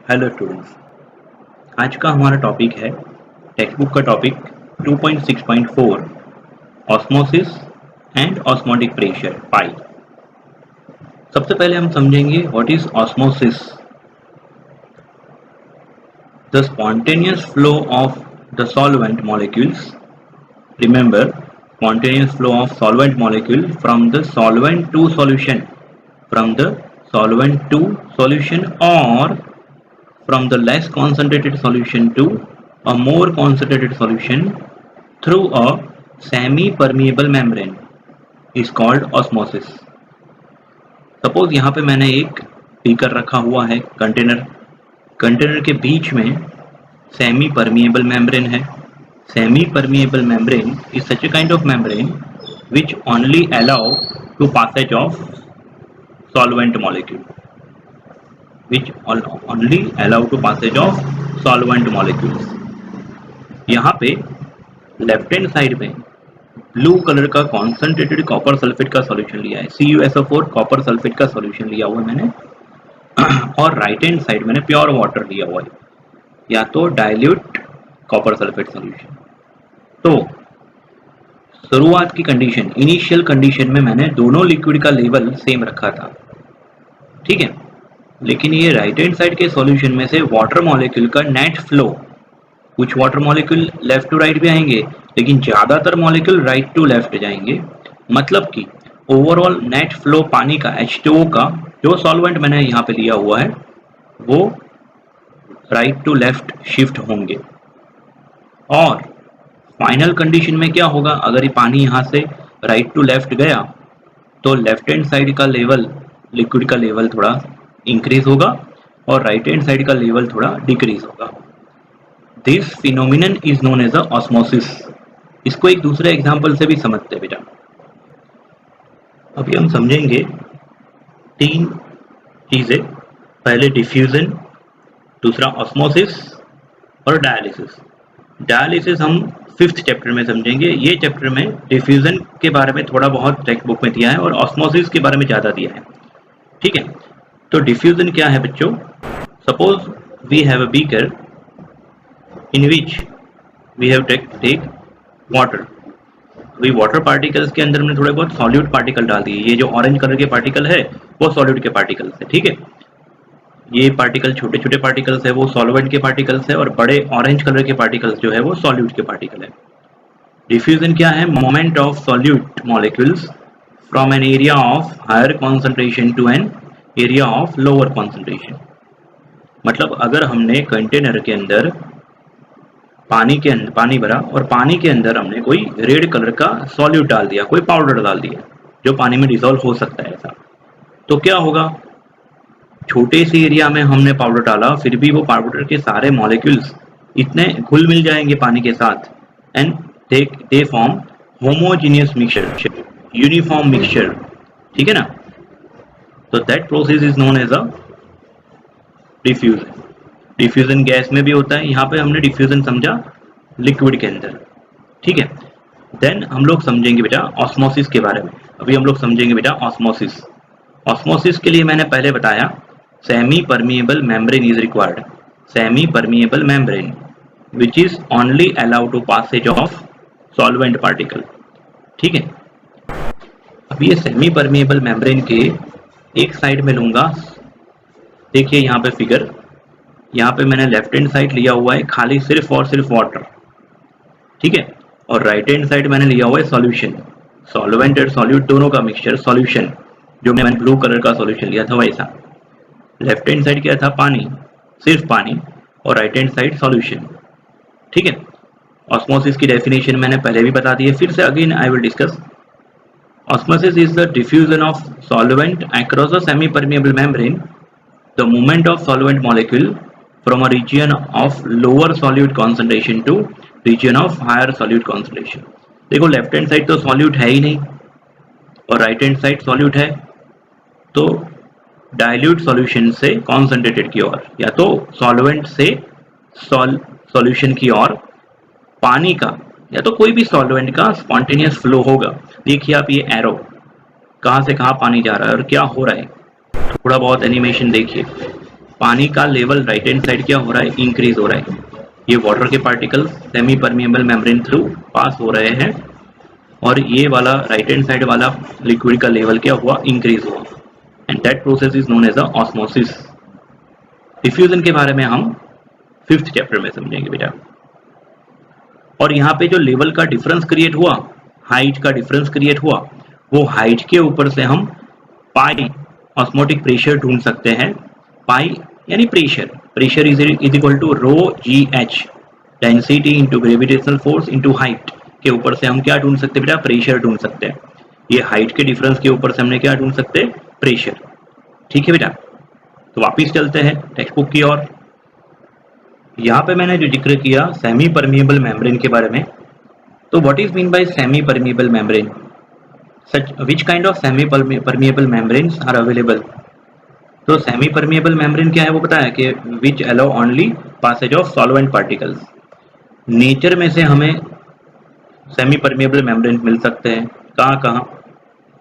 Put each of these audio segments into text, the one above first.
Hello students, आज का हमारा टॉपिक है टेक्स्ट बुक का topic 2.6.4 osmosis and osmotic pressure पाई। सबसे पहले हम समझेंगे what is osmosis. The spontaneous flow of the solvent molecules, remember spontaneous flow of solvent molecule from the solvent to solution, from the solvent to solution, or from the less concentrated solution to a more concentrated solution through a semi-permeable membrane is called osmosis. Suppose यहाँ पे मैंने एक beaker रखा हुआ है, container के बीच में semi permeable membrane है. Semi-permeable membrane is such a kind of membrane which only allow to passage of solvent molecule. Which only allow to passage of solvent molecules. यहाँ पे लेफ्ट हैंड साइड में blue colour का concentrated copper sulphate का solution लिया है, CuSO4 copper sulphate का solution लिया हुआ है मैंने, और राइट हैंड साइड मैंने प्योर वाटर लिया हुआ है, या तो डाइल्यूट कॉपर सल्फेट सॉल्यूशन. तो शुरुआत की कंडीशन, इनिशियल कंडीशन में मैंने दोनों लिक्विड का लेवल सेम रखा था, ठीक है. लेकिन ये राइट हैंड साइड के सॉल्यूशन में से वाटर मॉलिक्यूल का नेट फ्लो, कुछ water molecule left to right भी आएंगे लेकिन ज़्यादातर मॉलिक्यूल राइट टू लेफ्ट जाएंगे. मतलब कि ओवरऑल नेट फ्लो पानी का, H2O का जो सॉल्वेंट मैंने यहाँ पे लिया हुआ है वो राइट टू लेफ्ट शिफ्ट होंगे. और फाइनल कंडीशन में क्या होगा, अगर ये पानी यहाँ से राइट टू लेफ्ट गया तो लेफ्ट हैंड साइड का लेवल, लिक्विड का लेवल थोड़ा इंक्रीज होगा और राइट हैंड साइड का लेवल थोड़ा डिक्रीज होगा. This phenomenon is known as a osmosis. इसको एक दूसरे एग्जाम्पल से भी समझते हैं बेटा. अभी हम समझेंगे तीन चीजें, पहले डिफ्यूजन, दूसरा ऑस्मोसिस और डायलिसिस. डायलिसिस हम 5th चैप्टर में समझेंगे. ये चैप्टर में डिफ्यूजन के बारे में थोड़ा बहुत टेक्स्ट बुक में दिया है और ऑस्मोसिस के बारे में ज़्यादा दिया है, ठीक है. तो डिफ्यूजन क्या है बच्चों? Suppose we have a beaker in which we have take water. अभी वाटर पार्टिकल्स के अंदर हमने थोड़े बहुत सॉल्यूट पार्टिकल डाल दिए. ये जो ऑरेंज कलर के पार्टिकल है वो सॉल्यूट के पार्टिकल्स है, ठीक है. ये पार्टिकल छोटे छोटे पार्टिकल्स है वो सॉल्वेंट के पार्टिकल्स है, और बड़े ऑरेंज कलर के पार्टिकल्स जो है वो सॉल्यूट के पार्टिकल है. डिफ्यूजन क्या है? Moment of solute molecules from an area of higher concentration to an area of lower concentration. मतलब अगर हमने कंटेनर के अंदर पानी भरा और पानी के अंदर हमने कोई रेड कलर का सॉल्यूट डाल दिया, कोई पाउडर डाल दिया जो पानी में डिसॉल्व हो सकता है ऐसा, तो क्या होगा? छोटे से एरिया में हमने पाउडर डाला, फिर भी वो पाउडर के सारे मॉलिक्यूल्स इतने घुल मिल जाएंगे पानी के साथ, and they form homogeneous mixture, uniform mixture, ठीक है ना. तो that process is known as a diffusion. Diffusion gas में भी होता है, यहाँ पे हमने डिफ्यूजन समझा लिक्विड के अंदर, ठीक है. देन हम लोग समझेंगे बेटा ऑस्मोसिस के बारे में. अभी हम लोग समझेंगे बेटा ऑस्मोसिस. ऑस्मोसिस के लिए मैंने पहले बताया semi-permeable membrane is required. Semi-permeable membrane which is only allowed to passage of solvent particle, ठीक है. अब ये semi-permeable membrane के एक साइड में लूंगा. देखिए यहाँ पे फिगर, यहाँ पे मैंने लेफ्ट हैंड साइड लिया हुआ है खाली सिर्फ और सिर्फ वाटर, ठीक है, और राइट हैंड साइड मैंने लिया हुआ है सॉल्यूशन, सॉल्वेंट और सॉल्यूट दोनों का मिक्सचर, सॉल्यूशन जो मैंने ब्लू कलर का सॉल्यूशन लिया था वैसा. लेफ्ट हैंड साइड क्या था? पानी, सिर्फ पानी, और राइट हैंड साइड सॉल्यूशन, ठीक है. ऑस्मोसिस की डेफिनेशन मैंने पहले भी बता दी है, फिर से again I will discuss. Osmosis is the diffusion of solvent across a semi permeable membrane. The movement of solvent molecule from a region of lower solute concentration to region of higher solute concentration. देखो left hand side तो solute है ही नहीं और right hand side solute है, तो dilute solution से concentrated की ओर, या तो सॉल्वेंट से सॉल्यूशन की ओर पानी का या तो कोई भी सॉल्वेंट का स्पॉन्टेनियस फ्लो होगा. देखिए आप ये एरो, कहाँ से कहाँ पानी जा रहा है और क्या हो रहा है. थोड़ा बहुत एनिमेशन देखिए. पानी का लेवल राइट हैंड साइड क्या हो रहा है, इंक्रीज हो रहा है। ये वाटर के particles semi permeable membrane through pass हो रहे हैं और ये वाला राइट हैंड साइड वाला लिक्विड का लेवल क्या हुआ, इंक्रीज हुआ, and that process is known as a osmosis. Diffusion के बारे में हम 5th चैप्टर में समझेंगे बेटा। और यहाँ पे जो लेवल का डिफरेंस क्रिएट हुआ, हाइट का डिफरेंस क्रिएट हुआ, वो हाइट के ऊपर से हम पाई ऑस्मोटिक प्रेशर ढूंढ सकते हैं। पाई यानी pressure, pressure is equal to rho g h, density into gravitational force into height के ऊपर से हम क्या ढूंढ सकते हैं बेटा, प्रेशर ढूंढ सकते हैं। ये हाइट के डिफरेंस के ऊपर से हमने क्या ढूंढ सकते हैं, प्रेशर। ठीक है बेटा, तो वापिस चलते हैं टेक्स्ट बुक की ओर। यहाँ पे मैंने जो जिक्र किया सेमी परमिएबल मेम्ब्रेन के बारे में, तो what is mean by semi permeable membrane, such which kind of semi permeable membranes are available. तो सेमी परमिएबल मेम्ब्रेन क्या है वो पता है कि which allow only passage of solvent particles. Nature में से हमें सेमी परमिएबल मेम्ब्रेन मिल सकते हैं, कहाँ कहाँ,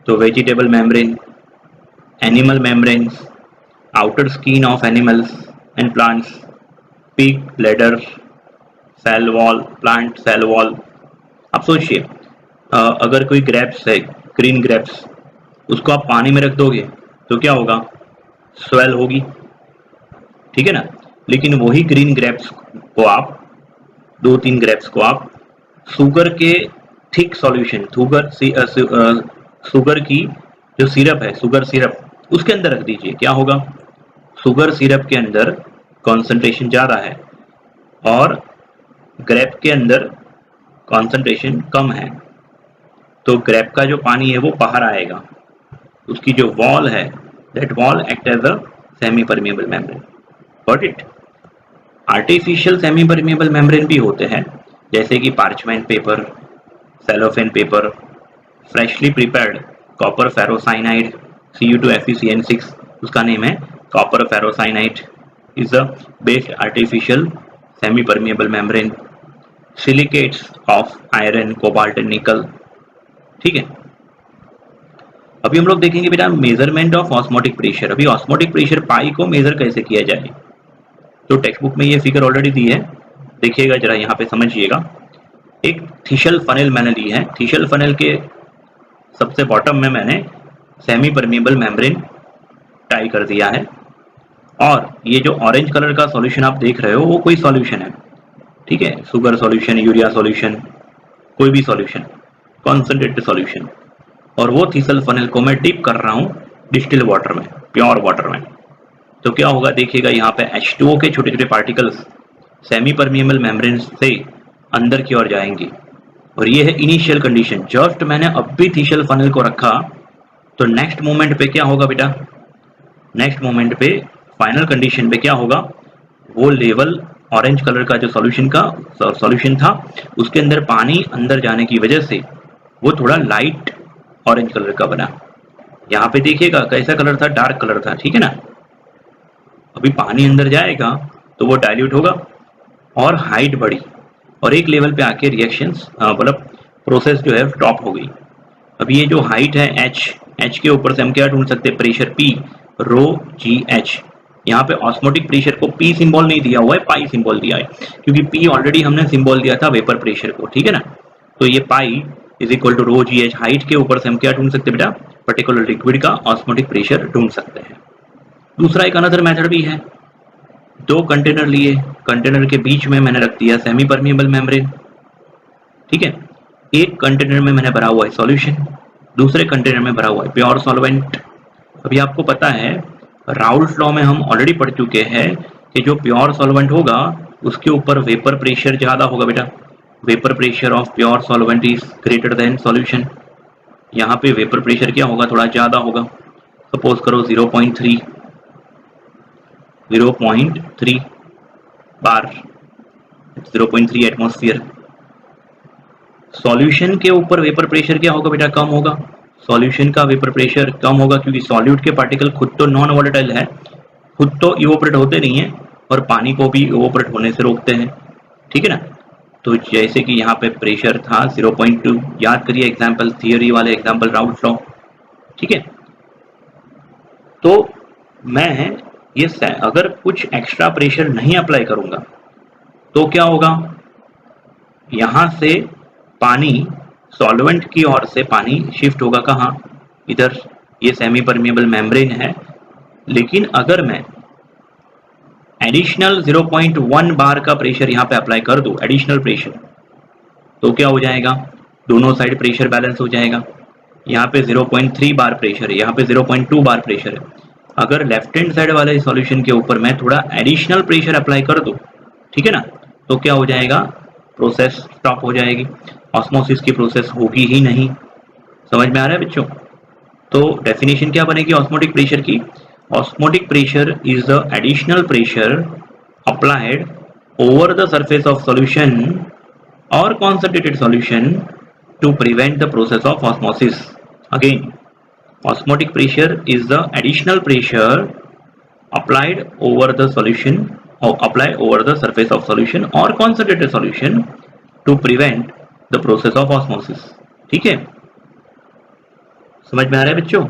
तो vegetable membrane, animal membranes, outer skin of animals and plants, pig bladder, cell wall, plant cell wall. आप सोचिए अगर कोई ग्रेप्स है, ग्रीन ग्रेप्स, उसको आप पानी में रख दोगे तो क्या होगा, स्वेल होगी, ठीक है ना। लेकिन वही ग्रीन ग्रेप्स को आप, 2-3 ग्रेप्स को आप शुगर के थिक सॉल्यूशन, शुगर की जो सिरप है, शुगर सिरप, उसके अंदर रख दीजिए, क्या होगा, शुगर सिरप के अंदर कॉन्सेंट्रेशन ज़्यादा है और ग्रेप के अंदर कॉन्सेंट्रेशन कम है, तो ग्रेप का जो पानी है वो बाहर आएगा, उसकी जो वॉल है, that wall act as a semi permeable membrane. Got it. Artificial semi permeable membrane भी होते हैं, जैसे कि parchment paper, cellophane paper, freshly prepared copper ferrocyanide Cu2FeCN6, उसका नेम है copper ferrocyanide, is a based artificial semi permeable membrane. Silicates of iron, cobalt and nickel. ठीक है, अभी हम लोग देखेंगे बेटा मेजरमेंट ऑफ ऑस्मोटिक प्रेशर। अभी ऑस्मोटिक प्रेशर पाई को मेजर कैसे किया जाए, तो टेक्स्ट बुक में ये फिगर ऑलरेडी दी है, देखिएगा जरा, यहाँ पे समझिएगा। एक थिशल फनेल मैंने ली है, थिशल फनेल के सबसे बॉटम में मैंने सेमी परमिएबल मेम्ब्रेन टाई कर दिया है, और ये जो ऑरेंज कलर का सॉल्यूशन आप देख रहे हो वो कोई सॉल्यूशन है, ठीक है, शुगर सॉल्यूशन, यूरिया सॉल्यूशन, कोई भी सॉल्यूशन, कॉन्सेंट्रेटेड सॉल्यूशन, और वो थिसल फनेल को मैं डिप कर रहा हूँ डिस्टिल वाटर में, प्योर वाटर में। तो क्या होगा देखिएगा, यहाँ पे H2O के छोटे छोटे पार्टिकल्स सेमी परमिएबल मेम्ब्रेन से अंदर की ओर जाएंगे, और ये है इनिशियल कंडीशन। जस्ट मैंने अब भी थिसल फनेल को रखा, तो नेक्स्ट मोमेंट पे क्या होगा बेटा, नेक्स्ट मोमेंट पे फाइनल कंडीशन पे क्या होगा, वो लेवल ऑरेंज कलर का जो सॉल्यूशन था उसके अंदर पानी अंदर जाने की वजह से वो थोड़ा लाइट ऑरेंज कलर का बना। यहाँ पे देखिएगा कैसा कलर था, डार्क कलर था, ठीक है ना। अभी पानी अंदर जाएगा तो वो डाइल्यूट होगा और हाइट बढ़ी, और एक लेवल पे आके रिएक्शंस मतलब प्रोसेस जो है स्टॉप हो गई। अभी ये जो हाइट है h के ऊपर से हम क्या ढूंढ सकते हैं, प्रेशर P, रो जी एच। यहाँ पे ऑस्मोटिक प्रेशर को P सिंबल नहीं दिया हुआ है, पाई सिंबल दिया है, क्योंकि P ऑलरेडी हमने सिंबल दिया था वेपर प्रेशर को, ठीक है ना। तो ये pi is equal to rho g h, height के ऊपर से हम क्या ढूंढ सकते हैं बेटा, पर्टिकुलर लिक्विड का ऑस्मोटिक प्रेशर ढूंढ सकते हैं। दूसरा एक अनदर मेथड भी है, 2 कंटेनर लिए, कंटेनर के बीच में मैंने रख दिया सेमी परमिएबल मेम्ब्रेन, ठीक है। एक कंटेनर में मैंने भरा हुआ है सॉल्यूशन, दूसरे कंटेनर में भरा हुआ है प्योर सॉल्वेंट। अभी आपको पता है राउल्ट लॉ में हम ऑलरेडी पढ़ चुके हैं कि जो प्योर सॉल्वेंट होगा उसके ऊपर वेपर प्रेशर ज़्यादा होगा बेटा, vapour pressure of pure solvent is greater than solution. यहाँ पे वेपर प्रेशर क्या होगा, थोड़ा ज़्यादा होगा, सपोज करो 0.3 बार, 0.3 एटमॉस्फेयर। सॉल्यूशन के ऊपर वेपर प्रेशर क्या होगा बेटा, कम होगा, सॉल्यूशन का वेपर प्रेशर कम होगा, क्योंकि सॉल्यूट के पार्टिकल खुद तो नॉन वोलेटाइल है, खुद तो इवोपरेट होते नहीं है और पानी को भी इवोपरेट होने से रोकते हैं, ठीक है ना। तो जैसे कि यहाँ पे प्रेशर था 0.2, याद करिए एग्जाम्पल, थियोरी वाले एग्जाम्पल, राउल्ट लॉ, ठीक है। तो मैं ये अगर कुछ एक्स्ट्रा प्रेशर नहीं अप्लाई करूंगा तो क्या होगा, यहां से पानी सॉल्वेंट की ओर से पानी शिफ्ट होगा कहाँ, इधर। ये सेमी परमिएबल मेम्ब्रेन है, लेकिन अगर मैं एडिशनल 0.1 बार का प्रेशर यहाँ पे अप्लाई कर दूं, एडिशनल प्रेशर, तो क्या हो जाएगा, दोनों साइड प्रेशर बैलेंस हो जाएगा। यहाँ पे 0.3 बार प्रेशर है, यहाँ पे 0.2 बार प्रेशर है। अगर लेफ्ट हैंड साइड वाले सॉल्यूशन के ऊपर मैं थोड़ा एडिशनल प्रेशर अप्लाई कर दूं, ठीक है ना, तो क्या हो जाएगा, प्रोसेस स्टॉप हो जाएगी, ऑस्मोसिस की प्रोसेस होगी ही नहीं। समझ में आ रहा है बच्चों? तो डेफिनेशन क्या बनेगी ऑस्मोटिक प्रेशर की? Osmotic pressure is the additional pressure applied over the surface of solution और concentrated solution to prevent the process of osmosis. Again, osmotic pressure is the additional pressure applied over the solution or applied over the surface of solution or concentrated solution to prevent the process of osmosis. ठीक है, समझ में आ रहा है बच्चों?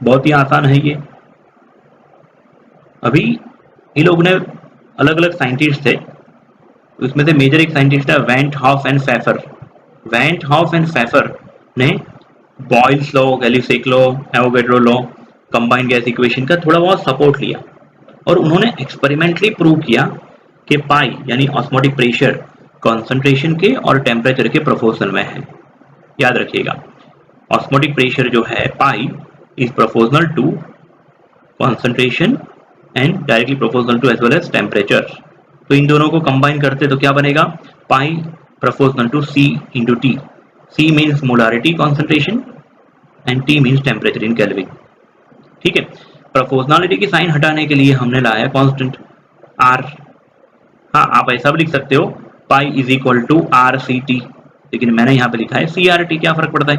बहुत ही आसान है ये। अभी ये लोग ने अलग अलग साइंटिस्ट थे, उसमें से मेजर एक साइंटिस्ट है van't Hoff and Pfeffer. Van't Hoff and Pfeffer ने Boyle's law, Gay Lussac law, Avogadro law, combined gas equation का थोड़ा बहुत सपोर्ट लिया और उन्होंने एक्सपेरिमेंटली प्रूव किया कि पाई यानी ऑस्मोटिक प्रेशर कंसंट्रेशन के और टेम्परेचर के प्रोपोर्शनल में है। याद रखिएगा, ऑस्मोटिक प्रेशर जो है pi is proportional to concentration and directly proportional to as well as temperature. तो इन दोनों को कंबाइन करते तो क्या बनेगा, pi proportional to C into T. C means molarity concentration and T means temperature in kelvin. ठीक है, प्रोपोर्शनलिटी की साइन हटाने के लिए हमने लाया कांस्टेंट आर। हाँ, आप ऐसा भी लिख सकते हो pi is equal to R C T, लेकिन मैंने यहाँ पे लिखा है सी आर टी। क्या फर्क पड़ता है,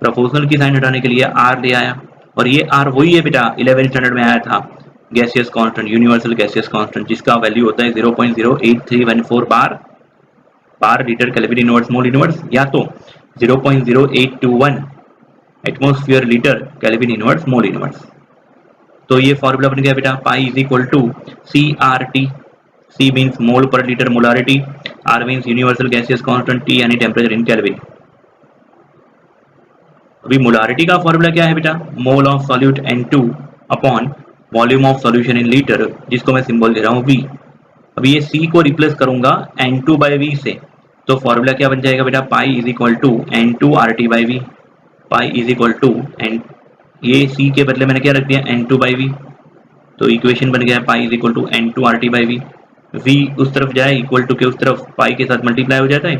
प्रोपोर्शनल की साइन हटाने के लिए आर ले आया, और ये आर वही है बेटा 11th स्टैंडर्ड में आया था, gaseous constant, universal gaseous constant, जिसका वैल्यू होता है 0.08314 bar litre kelvin inverse mole inverse, या तो 0.0821 atmosphere litre kelvin inverse mole inverse. तो ये फॉर्मूला बन गया बेटा, pi is equal to C R T. C means mole per litre molarity, R means universal gaseous constant, T यानी temperature in kelvin. अभी molarity का फॉर्मूला क्या है बेटा, mole of solute N2 upon volume of solution in litre, जिसको मैं symbol दे रहा हूँ V। अभी ये C को रिप्लेस करूंगा N2 बाई V से, तो फॉर्मूला क्या बन जाएगा बेटा, pi is equal to N2 RT by V। Pi is equal to ये C के बदले मैंने क्या रख दिया N2 बाई V, तो इक्वेशन बन गया pi is equal to N2 RT by V। V उस तरफ जाए इक्वल टू के उस तरफ पाई के साथ मल्टीप्लाई हो जाता है,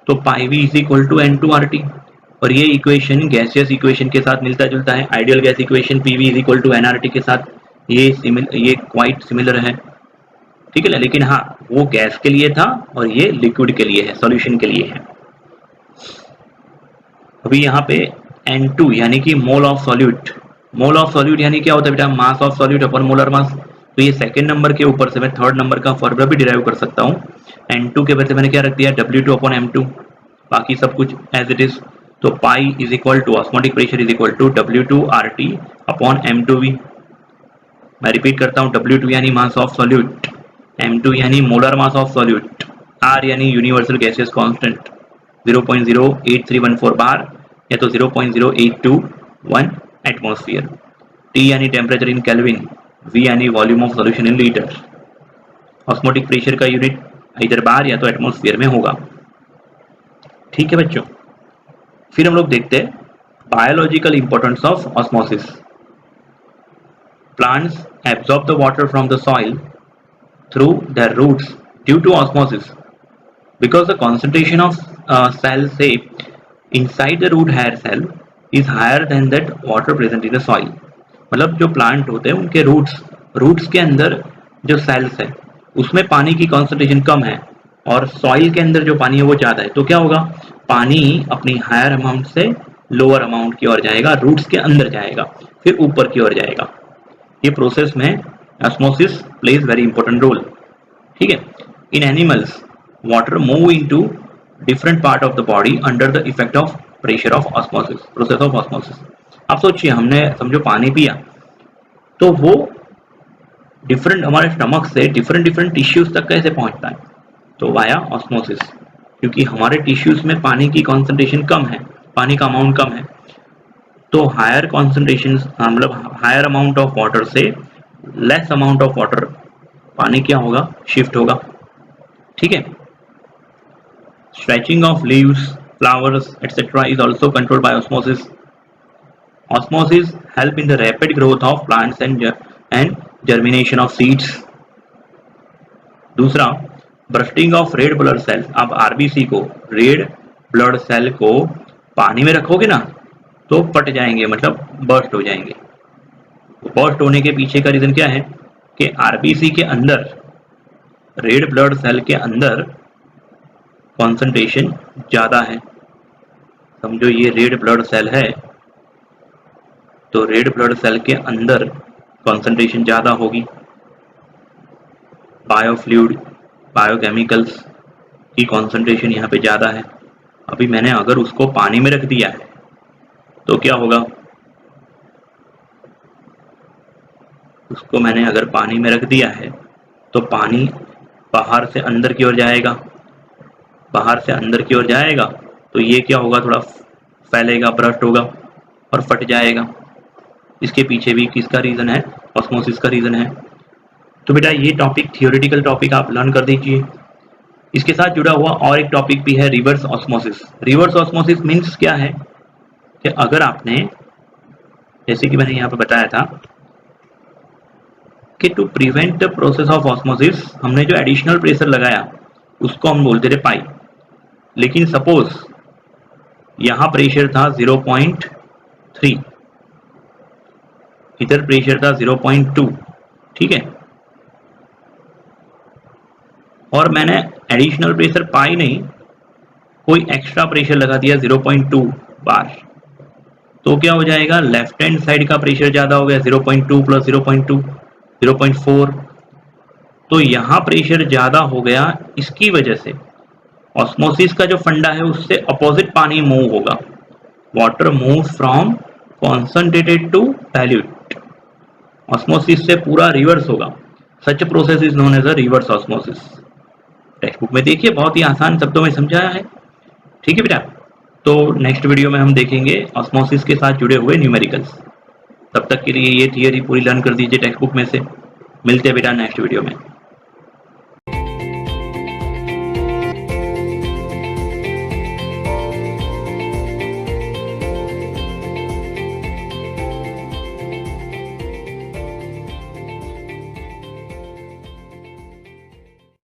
तो pi V is equal to N2 RT। और ये इक्वेशन गैसियस इक्वेशन के साथ मिलता जुलता है, ideal gas equation PV is equal to NRT के साथ ये क्वाइट सिमिलर है। ठीक है ना, लेकिन हाँ वो गैस के लिए था और ये लिक्विड के लिए है, सॉल्यूशन के लिए है। अभी यहाँ पे N2 यानी कि मोल of solute, mole of solute यानी क्या होता है बेटा, mass of solute upon molar mass. तो ये सेकंड नंबर के ऊपर से मैं थर्ड नंबर का फॉर्मूला भी डिराइव कर सकता हूँ। N2 के बदले मैंने क्या रख दिया, W2 अपॉन M2, बाकी सब कुछ एज इट इज। तो pi is equal to osmotic pressure is equal to W2 RT upon M2V। मैं रिपीट करता हूँ, W2 यानी मास ऑफ सॉल्यूट, M2 यानी molar mass of solute, R यानी यूनिवर्सल गैसियस कांस्टेंट 0.08314 बार या तो 0.0821 एटमॉस्फेयर, T यानी टेम्परेचर इन केल्विन, V यानी volume of solution in litre. Osmotic pressure का यूनिट इधर बार या तो एटमॉस्फेयर में होगा। ठीक है बच्चों, फिर हम लोग देखते हैं biological importance of osmosis. Plants absorb the water from the soil through their roots due to osmosis. Because the concentration of cell say inside the root hair cell is higher than that water present in the soil. मतलब जो plant होते हैं उनके roots के अंदर जो sales है उसमें पानी की कॉन्सेंट्रेशन कम है और सॉइल के अंदर जो पानी है वो ज़्यादा है, तो क्या होगा, पानी अपनी हायर अमाउंट से लोअर अमाउंट की ओर जाएगा, रूट्स के अंदर जाएगा, फिर ऊपर की ओर जाएगा। ये प्रोसेस में osmosis plays very important role. ठीक है, in animals water move into different part of the body under the effect of pressure of osmosis, process of osmosis. आप सोचिए, हमने समझो पानी पिया तो वो डिफरेंट हमारे स्टमक से डिफरेंट डिफरेंट टिश्यूज तक कैसे पहुंचता है? तो वाया ऑस्मोसिस, क्योंकि हमारे टिश्यूज में पानी की कॉन्सेंट्रेशन कम है, पानी का अमाउंट कम है, तो हायर कॉन्सेंट्रेशन मतलब हायर अमाउंट ऑफ वाटर से लेस अमाउंट ऑफ वाटर पानी क्या होगा, शिफ्ट होगा। ठीक है। Stretching of leaves, flowers etcetera is also controlled by osmosis. Osmosis help in the rapid growth of plants and germination of seeds. दूसरा, bursting of red blood cells. अब RBC को, red blood cell को पानी में रखोगे ना तो फट जाएंगे, मतलब बर्स्ट हो जाएंगे। बर्स्ट होने के पीछे का रीजन क्या है कि आरबीसी के अंदर, रेड ब्लड सेल के अंदर कॉन्सेंट्रेशन ज़्यादा है। समझो ये रेड ब्लड सेल है, तो रेड ब्लड सेल के अंदर कॉन्सेंट्रेशन ज़्यादा होगी। बायोफ्लूइड, बायोकेमिकल्स की कॉन्सेंट्रेशन यहाँ पे ज़्यादा है। अभी मैंने अगर उसको पानी में रख दिया है तो क्या होगा, उसको मैंने अगर पानी में रख दिया है तो पानी बाहर से अंदर की ओर जाएगा, बाहर से अंदर की ओर जाएगा तो ये क्या होगा, थोड़ा फैलेगा, ब्रस्ट होगा और फट जाएगा। इसके पीछे भी किसका रीज़न है, ऑस्मोसिस का रीज़न है। तो बेटा ये टॉपिक थियोरेटिकल टॉपिक आप लर्न कर दीजिए। इसके साथ जुड़ा हुआ और एक टॉपिक भी है reverse osmosis. Reverse osmosis means क्या है कि अगर आपने, जैसे कि मैंने यहाँ पे बताया था कि to prevent the process of osmosis, हमने जो एडिशनल प्रेशर लगाया उसको हम बोलते थे पाई। लेकिन सपोज यहाँ प्रेशर था 0.3, इधर प्रेशर था 0.2, ठीक है, और मैंने एडिशनल प्रेशर पाई नहीं, कोई एक्स्ट्रा प्रेशर लगा दिया 0.2 बार, तो क्या हो जाएगा, लेफ्ट हैंड साइड का प्रेशर ज़्यादा हो गया, 0.2 प्लस 0.2 0.4, तो यहाँ प्रेशर ज़्यादा हो गया। इसकी वजह से ऑस्मोसिस का जो फंडा है उससे अपोजिट पानी मूव होगा, water move from concentrated to dilute. Osmosis से पूरा रिवर्स होगा। Such process is known as a reverse osmosis. Textbook में देखिए, बहुत ही आसान शब्दों में समझाया है। ठीक है बेटा, तो नेक्स्ट वीडियो में हम देखेंगे ऑस्मोसिस के साथ जुड़े हुए न्यूमेरिकल्स। तब तक के लिए ये थियरी पूरी लर्न कर दीजिए टेक्स्ट बुक में से। मिलते हैं बेटा नेक्स्ट वीडियो में।